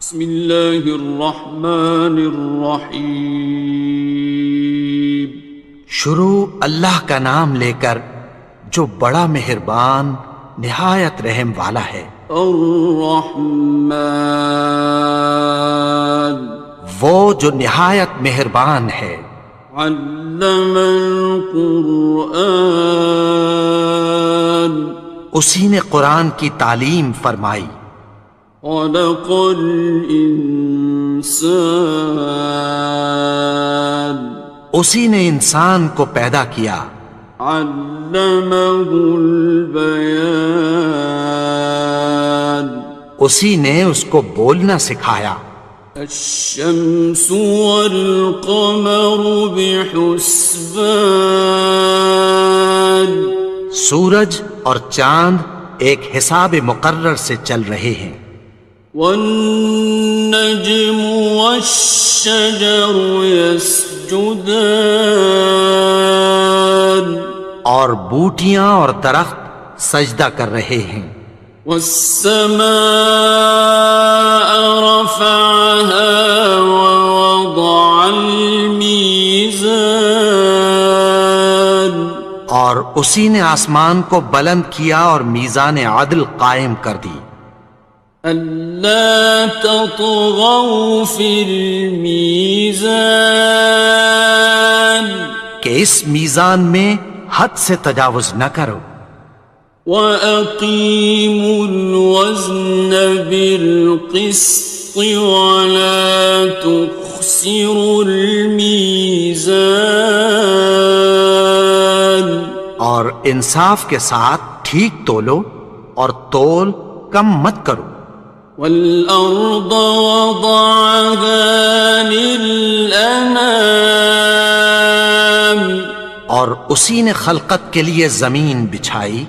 بسم اللہ الرحمن الرحیم۔ شروع اللہ کا نام لے کر جو بڑا مہربان نہایت رحم والا ہے۔ الرحمن، وہ جو نہایت مہربان ہے۔ علم القرآن، اسی نے قرآن کی تعلیم فرمائی۔ خلق الانسان، اسی نے انسان کو پیدا کیا۔ علمہ البیان، اسی نے اس کو بولنا سکھایا۔ الشمس والقمر بحسبان، سورج اور چاند ایک حساب مقرر سے چل رہے ہیں۔ والنجم والشجر يسجدان، اور بوٹیاں اور درخت سجدہ کر رہے ہیں۔ والسماء رفعها ووضع الميزان، اور اسی نے آسمان کو بلند کیا اور میزان عدل قائم کر دی۔ ألا تطغوا في الميزان، کہ اس میزان میں حد سے تجاوز نہ کرو۔ وَأَقِيمُوا الْوَزْنَ بِالْقِسْطِ وَلَا تُخْسِرُوا الْمِيزَانَ، اور انصاف کے ساتھ ٹھیک تولو اور تول کم مت کرو۔ وَالْأَرْضَ وَضَعَهَا لِلْأَنَامِ، اور اسی نے خلقت کے لیے زمین بچھائی۔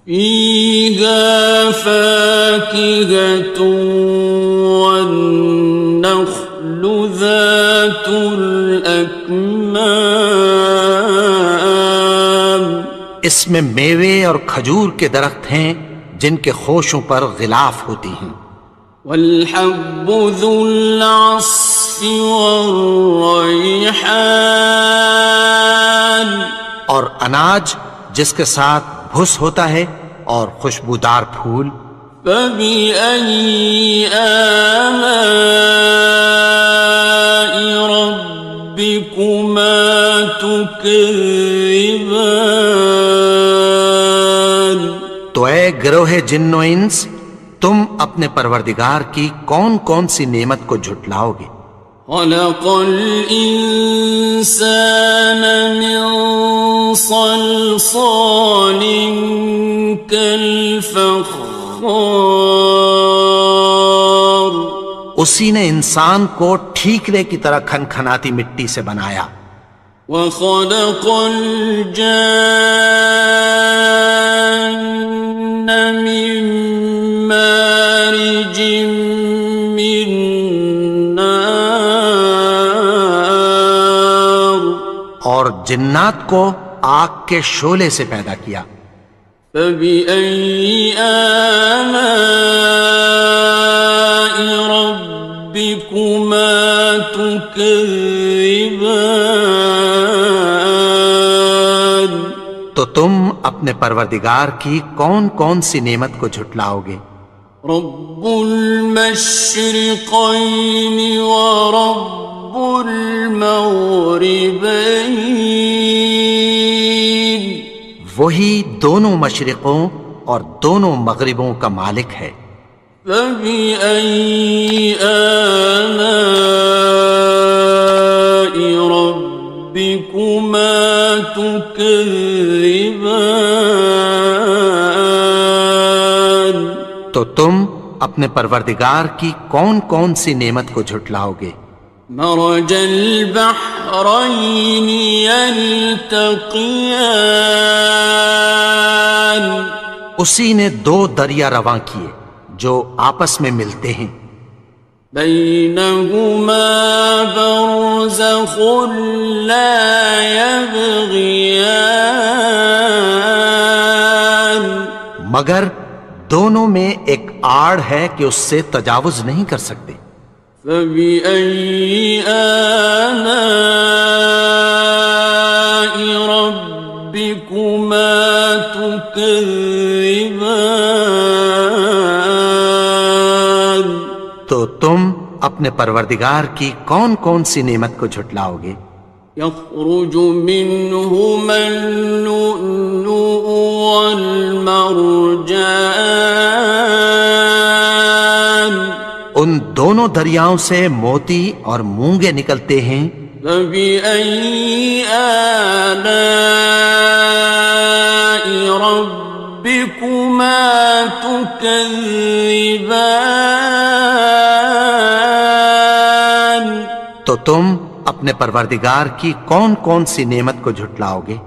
فِيهَا فَاكِهَةٌ وَالنَّخْلُ ذَاتُ الْأَكْمَامِ، اس میں میوے اور کھجور کے درخت ہیں جن کے خوشوں پر غلاف ہوتی ہیں۔ وَالْحَبُّ ذُو الْعَصْفِ وَالرَّيْحَانِ، اور اناج جس کے ساتھ بھس ہوتا ہے اور خوشبودار پھول۔ فَبِأَيِّ آلَاءِ رَبِّكُمَا تُكَذِّبَانِ، تو اے گروہ جن و انس، تم اپنے پروردگار کی کون کون سی نعمت کو جھٹلاؤ گے؟ خَلَقَ الْإِنسَانَ مِنْ صَلْصَالٍ كَالْفَخَّارِ، اسی نے انسان کو ٹھیکرے کی طرح کھنکھناتی مٹی سے بنایا۔ وَخَلَقَ الْجَانَّ مِن مَّارِجٍ مِّن نَّارٍ، اور جنات کو آگ کے شعلے سے پیدا کیا۔ فَبِأَيِّ آلَاءِ رَبِّكُمَا تُكَذِّبَانِ، تو تم اپنے پروردگار کی کون کون سی نعمت کو جھٹلاؤ گے؟ رب المشرقین ورب المغربین، وہی دونوں مشرقوں اور دونوں مغربوں کا مالک ہے۔ فَبِأَيِّ آلَاءِ رَبِّكُمَا تُكَذِّبَانِ، تو تم اپنے پروردگار کی کون کون سی نعمت کو جھٹلاؤ گے؟ مرج البحرین یلتقیان، اسی نے دو دریا رواں کیے جو آپس میں ملتے ہیں۔ بینہما برزخ لا یبغیان، مگر دونوں میں ایک آڑ ہے کہ اس سے تجاوز نہیں کر سکتے۔ فبأي آلاء ربكما تكذبان؟ تو تم اپنے پروردگار کی کون کون سی نعمت کو جھٹلاؤ گے؟ يخرج منهما اللؤلؤ والمرجان، ان دونوں دریاؤں سے موتی اور مونگے نکلتے ہیں۔ فبأي آلاء ربكما تكذبان؟ تو تم اپنے پروردگار کی کون کون سی نعمت کو جھٹلاؤ گے؟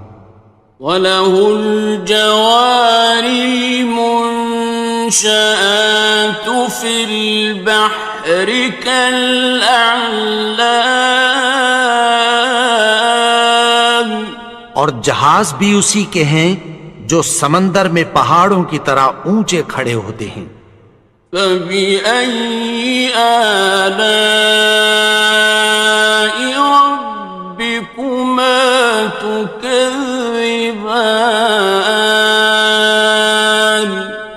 وَلَهُ الْجَوَارِ الْمُنشَآتُ فِي الْبَحْرِ كَالْأَعْلَامِ، اور جہاز بھی اسی کے ہیں جو سمندر میں پہاڑوں کی طرح اونچے کھڑے ہوتے ہیں۔ فَبِأَيِّ آلَاءِ رَبِّكُمَا تُكَذِّبَانِ؟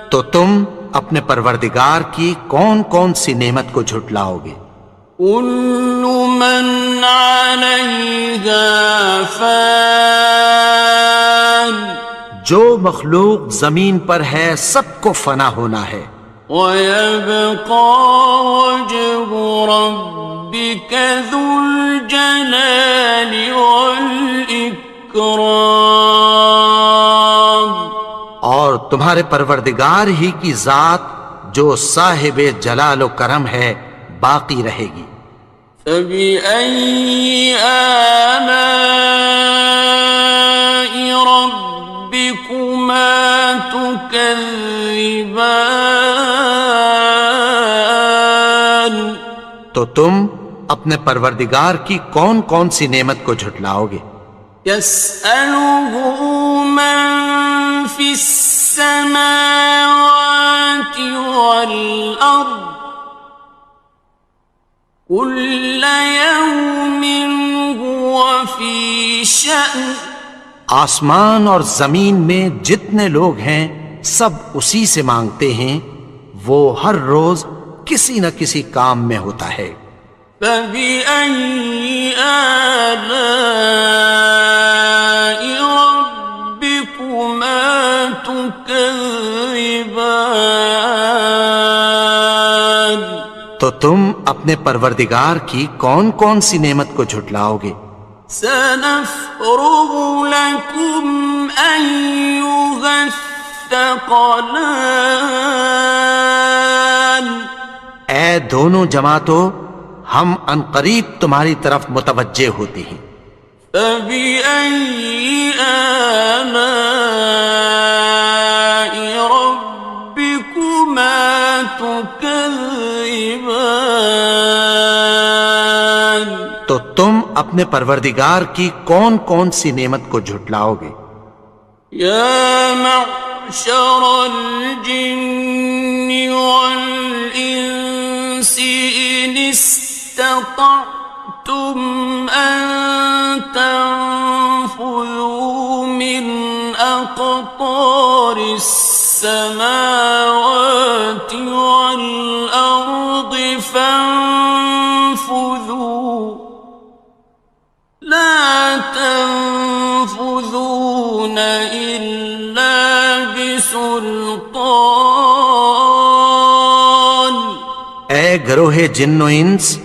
تو تم اپنے پروردگار کی کون کون سی نعمت کو جھٹلاؤ گے؟ كُلُّ مَنْ عَلَيْهَا فَانٍ، جو مخلوق زمین پر ہے سب کو فنا ہونا ہے۔ وَيَبْقَى وَجْهُ رَبِّكَ ذُو الْجَلَالِ وَالْإِكْرَامِ، اور تمہارے پروردگار ہی کی ذات جو صاحب جلال و کرم ہے باقی رہے گی۔ فَبِأَيِّ آلَاءِ رَبِّكُمَا تُكَذِّبَانِ؟ تو تم اپنے پروردگار کی کون کون سی نعمت کو جھٹلاؤ گے؟ يَسْأَلُهُ مَن فِي السَّمَاوَاتِ وَالْأَرْضِ كُلَّ يَوْمٍ هُوَ فِي شَأْنٍ، آسمان اور زمین میں جتنے لوگ ہیں سب اسی سے مانگتے ہیں، وہ ہر روز کسی نہ کسی کام میں ہوتا ہے۔ فَبِأَيِّ آلَاءِ رَبِّكُمَا تُكَذِّبَانِ؟ تو تم اپنے پروردگار کی کون کون سی نعمت کو جھٹلاؤ گے؟ سَنَفْرُغُ لَكُمْ أَيُّهَ الثَّقَلَانِ، اے دونوں جماعتوں، ہم عنقریب تمہاری طرف متوجہ ہوتے ہیں۔ فَبِأَيِّ آلَاءِ رَبِّكُمَا تُكَذِّبَانِ؟ تو تم اپنے پروردگار کی کون کون سی نعمت کو جھٹلاؤ گے؟ يَا مَعْشَرَ الْجِنِّ وَالْإِنسِ إِنِ اسْتَطَعْتُمْ أَن تَنفُذُوا مِنْ أَقْطَارِ السَّمَاوَاتِ وَالْأَرْضِ فَانفُذُوا، لَا تَنفُذُونَ إِلَّا بِسُلْطَانٍ۔ اے گروہ جن و انس،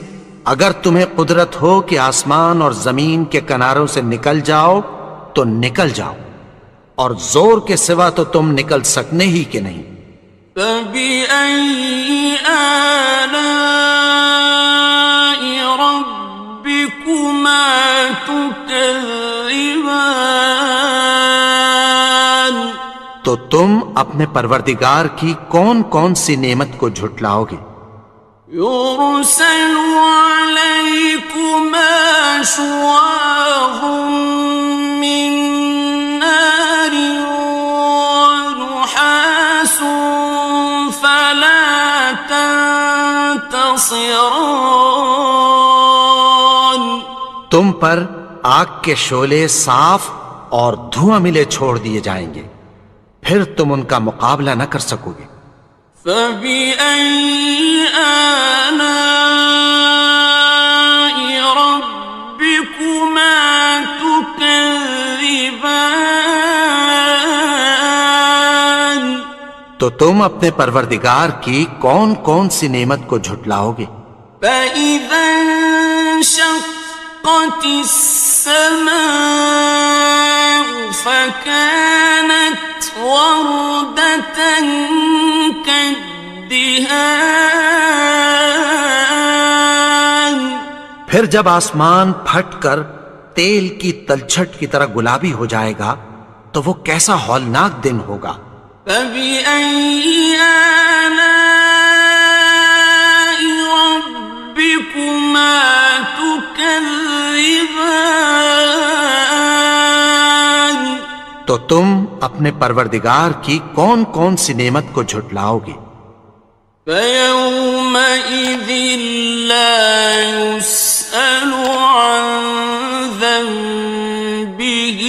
اگر تمہیں قدرت ہو کہ آسمان اور زمین کے کناروں سے نکل جاؤ تو نکل جاؤ، اور زور کے سوا تو تم نکل سکنے ہی کہ نہیں۔ فَبِأَيِّ آلَاءِ رَبِّكُمَا تُكَذِّبَانِ؟ تو تم اپنے پروردگار کی کون کون سی نعمت کو جھٹلاؤ گے؟ يُرْسَلُ عَلَيْكُمَا شُوَاظٌ مِّن نَّارٍ وَنُحَاسٌ خاصران. تم پر آگ کے شعلے صاف اور دھواں ملے چھوڑ دیے جائیں گے، پھر تم ان کا مقابلہ نہ کر سکو گے۔ فبأي آلاء ربكما تكذبان. تو تم اپنے پروردگار کی کون کون سی نعمت کو جھٹلاؤ گے؟ فإذا انشقت السماء فكانت وردة كالدهان. پھر جب آسمان پھٹ کر تیل کی تلچھٹ کی طرح گلابی ہو جائے گا تو وہ کیسا ہولناک دن ہوگا۔ فبأي آلاء ربكما تكذبان. تو تم اپنے پروردگار کی کون کون سی نعمت کو جھٹلاؤ گے؟ فيومئذ لا يسأل عن ذنبه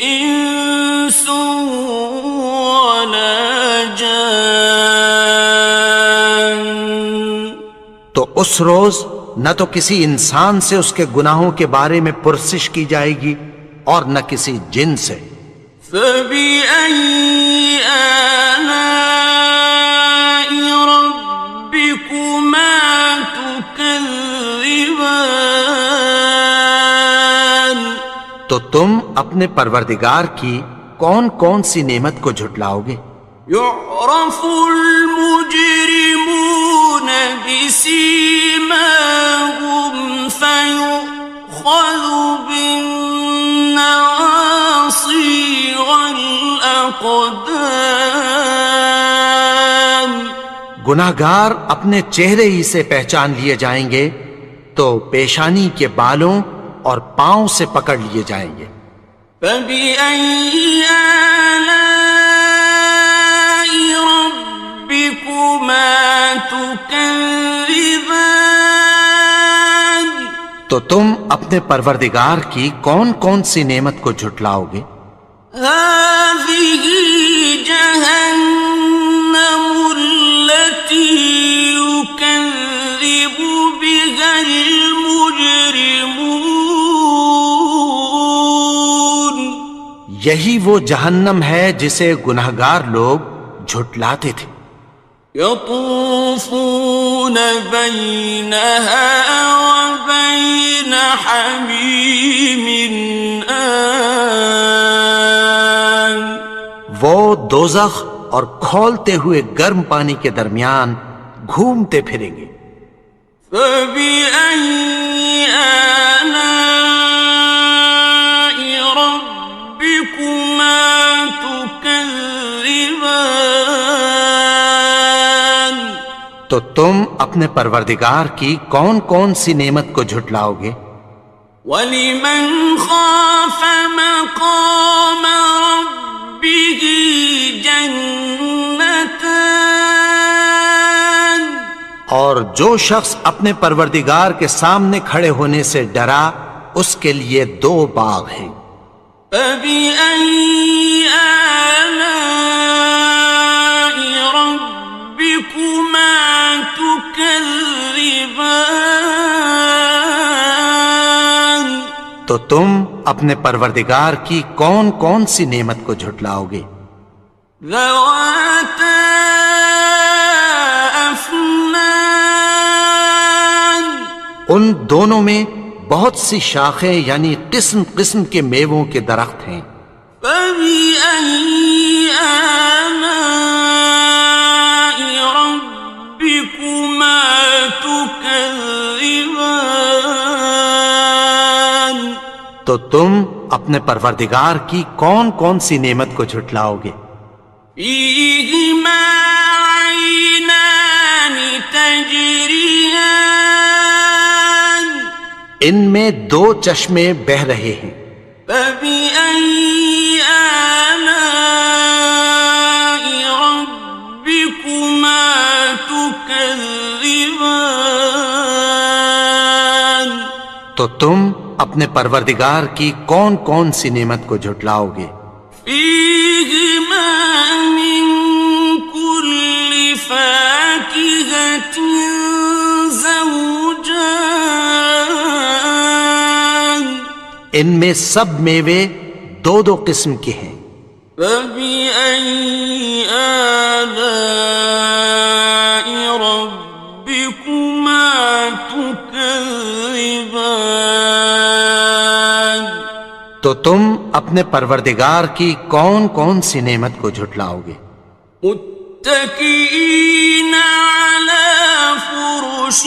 إنس ولا جان. تو اس روز نہ تو کسی انسان سے اس کے گناہوں کے بارے میں پرسش کی جائے گی اور نہ کسی جن سے۔ فبأي آلاء ربكما تكذبان. تو تم اپنے پروردگار کی کون کون سی نعمت کو جھٹلاؤ گے؟ يعرف المجرمون بسيماهم فيؤخذ بالنواصي والأقدام. گناہگار اپنے چہرے ہی سے پہچان لیے جائیں گے تو پیشانی کے بالوں اور پاؤں سے پکڑ لیے جائیں گے۔ فبأي آلاء ربكما تكذبان. تو تم اپنے پروردگار کی کون کون سی نعمت کو جھٹلاؤ گے؟ هذه جهنم التي يكذب بها المجرمون. یہی وہ جہنم ہے جسے گناہگار لوگ جھٹلاتے تھے۔ يطوفون بينها وبين حميم آن. وہ دوزخ اور کھولتے ہوئے گرم پانی کے درمیان گھومتے پھریں گے۔ فبأي آلاء ربكما تكذبان. تو تم اپنے پروردگار کی کون کون سی نعمت کو جھٹلاؤ گے؟ وَلِمَنْ خَافَ مَقَامَ رَبِّهِ جَنَّتَانِ. اور جو شخص اپنے پروردگار کے سامنے کھڑے ہونے سے ڈرا اس کے لیے دو باغ ہیں۔ فَبِأَيِّ آلَاءِ رَبِّكُمَا تُكَذِّبَانِ. تو تم اپنے پروردگار کی کون کون سی نعمت کو جھٹلاؤ گے؟ ذَوَاتَا أَفْنَانٍ. ان دونوں میں بہت سی شاخیں یعنی قسم قسم کے میووں کے درخت ہیں۔ فَبِأَيِّ آلَاءِ رَبِّكُمَا تُكَذِّبَانِ. تو تم اپنے پروردگار کی کون کون سی نعمت کو جھٹلاؤ گے؟ فِيهِمَا عَيْنَانِ تَجْرِيَانِ. ان میں دو چشمے بہہ رہے ہیں۔ فَبِأَيِّ آلَاءِ رَبِّكُمَا تُكَذِّبَانِ. تكذبان تو تم اپنے پروردگار کی کون کون سی نعمت کو جھٹلاؤ گے؟ فيهما من كل فاكهة زوجان ان میں سب میوے دو دو قسم کے ہیں۔ فبأي آلاء ربكما تكذبان تو تم اپنے پروردگار کی کون کون سی نعمت کو جھٹلاؤ گے؟ متكئين على فرش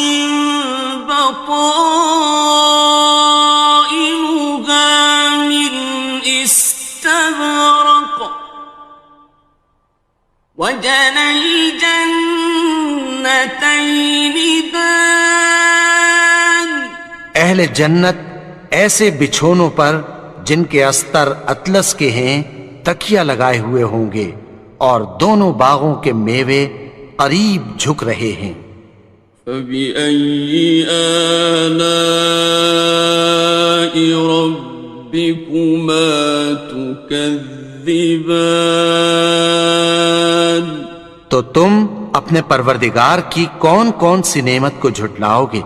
بطائنها من استبرق وجنى الجنتين دان اہل جنت ایسے بچھونوں پر جن کے استر اطلس کے ہیں تکیہ لگائے ہوئے ہوں گے اور دونوں باغوں کے میوے قریب جھک رہے ہیں۔ فبأي آلاء ربكما تكذبان تو تم اپنے پروردگار کی کون کون سی نعمت کو جھٹلاؤ گے؟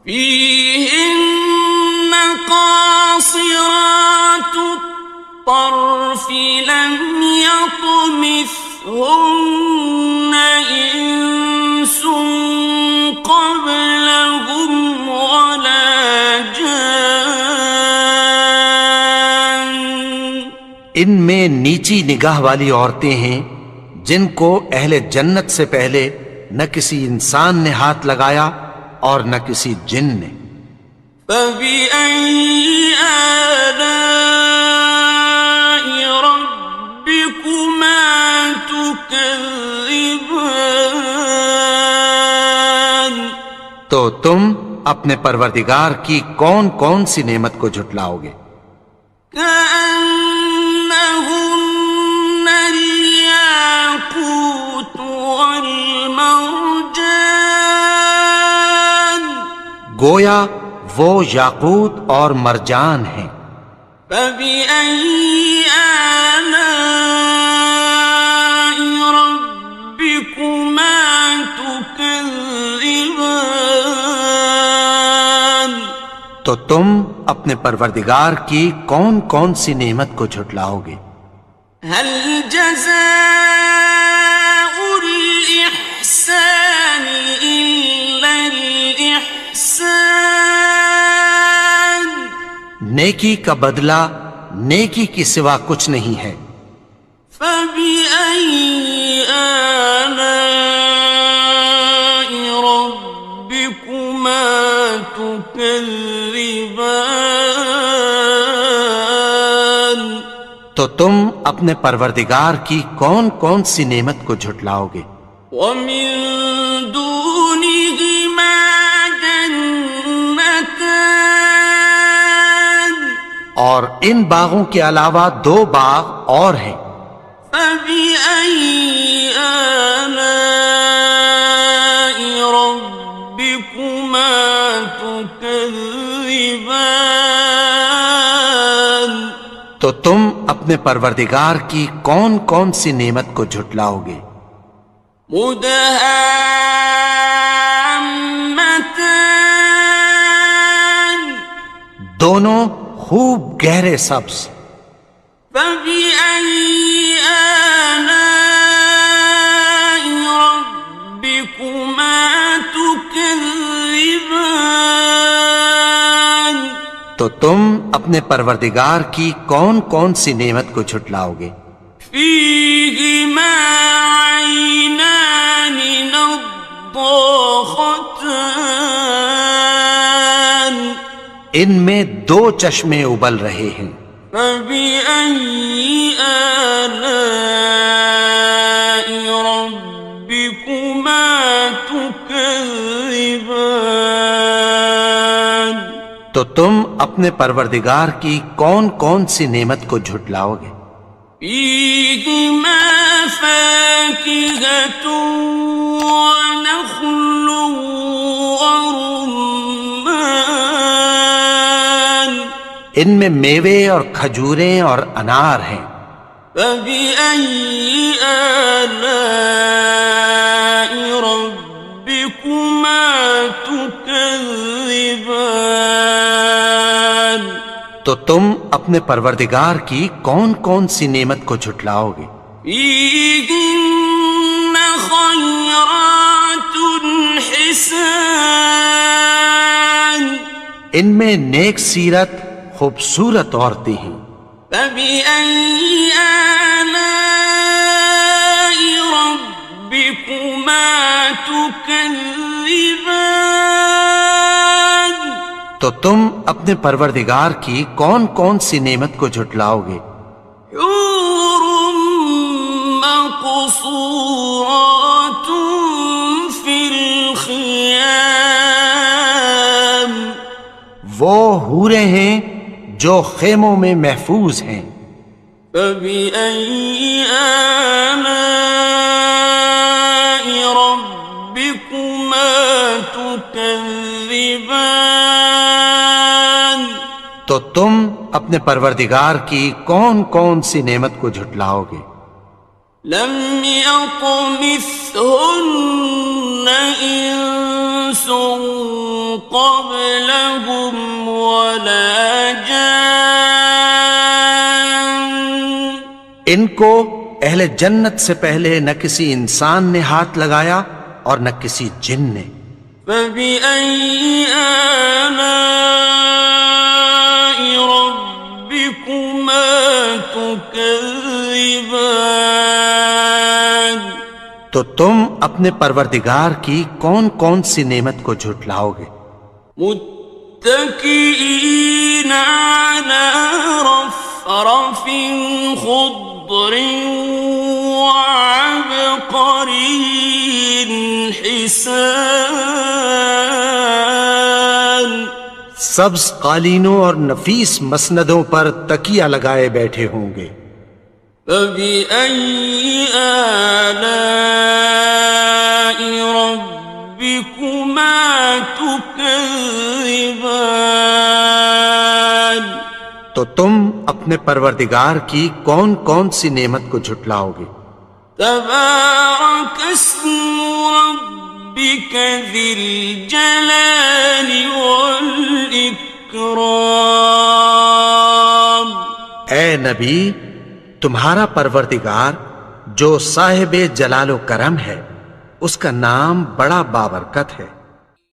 فيهن قاصرات الطرف لم يطمثهن إنس قبلهم ولا جان ان میں نیچی نگاہ والی عورتیں ہیں جن کو اہل جنت سے پہلے نہ کسی انسان نے ہاتھ لگایا اور نہ کسی جن نے۔ فبأي آلاء ربكما تكذبان تو تم اپنے پروردگار کی کون کون سی نعمت کو جھٹلاؤ گے؟ كأنهن الياقوت والمرجان گویا وہ یاقوت اور مرجان ہیں۔ فبأي آلاء ربكما تكذبان تو تم اپنے پروردگار کی کون کون سی نعمت کو جھٹلاؤ گے؟ هل جزاء الإحسان إلا الإحسان نیکی کا بدلہ نیکی کی سوا کچھ نہیں ہے۔ فبأي آلاء ربكما تكذبان تو تم اپنے پروردگار کی کون کون سی نعمت کو جھٹلاؤ گے؟ ومن دونهما جنتان اور ان باغوں کے علاوہ دو باغ اور ہیں۔ فبأي آلاء ربكما تكذبان تو تم اپنے پروردگار کی کون کون سی نعمت کو جھٹلاؤ گے؟ مدهامتان دونوں خوب گہرے سبز۔ فبأي آلاء ربكما تكذبان تو تم اپنے پروردگار کی کون کون سی نعمت کو جھٹلاؤ گے؟ فيهما عينان نضاختان ان میں دو چشمے ابل رہے ہیں۔ فبأي آلاء ربكما تكذبان تو تم اپنے پروردگار کی کون کون سی نعمت کو جھٹلاؤ گے؟ فيهما فاكهة ونخل ورمان ان میں میوے اور کھجوریں اور انار ہیں. فبأي آلاء ربكما تكذبان تو تم اپنے پروردگار کی کون کون سی نعمت کو جھٹلاؤ گے؟ فيهن خيرات حسان ان میں نیک سیرت خوبصورت عورتیں ہیں. فبأي آلاء ربكما تكذبان تو تم اپنے پروردگار کی کون کون سی نعمت کو جھٹلاؤ گے؟ حور مقصورات في الخيام وہ حوریں ہیں جو خیموں میں محفوظ ہیں. فبأي آلاء ربكما تكذبان تو تم اپنے پروردگار کی کون کون سی نعمت کو جھٹلاؤ گے؟ لم يطمثهن إنس قبلهم ولا جان ان کو اہل جنت سے پہلے نہ کسی انسان نے ہاتھ لگایا اور نہ کسی جن نے. فبأي آلاء ربكما تكذبان تو تم اپنے پروردگار کی کون کون سی نعمت کو جھٹلاؤ گے؟ متكئين على رفرف خضر وعبقري حسان سبز قالینوں اور نفیس مسندوں پر تکیہ لگائے بیٹھے ہوں گے. فبأي آلاء ربكما تكذبان تو تم اپنے پروردگار کی کون کون سی نعمت کو جھٹلاؤ گے؟ تبارك اسم ربك ذي الجلال والإكرام اے نبی، تمہارا پروردگار جو صاحب جلال و کرم ہے، اس کا نام بڑا بابرکت ہے.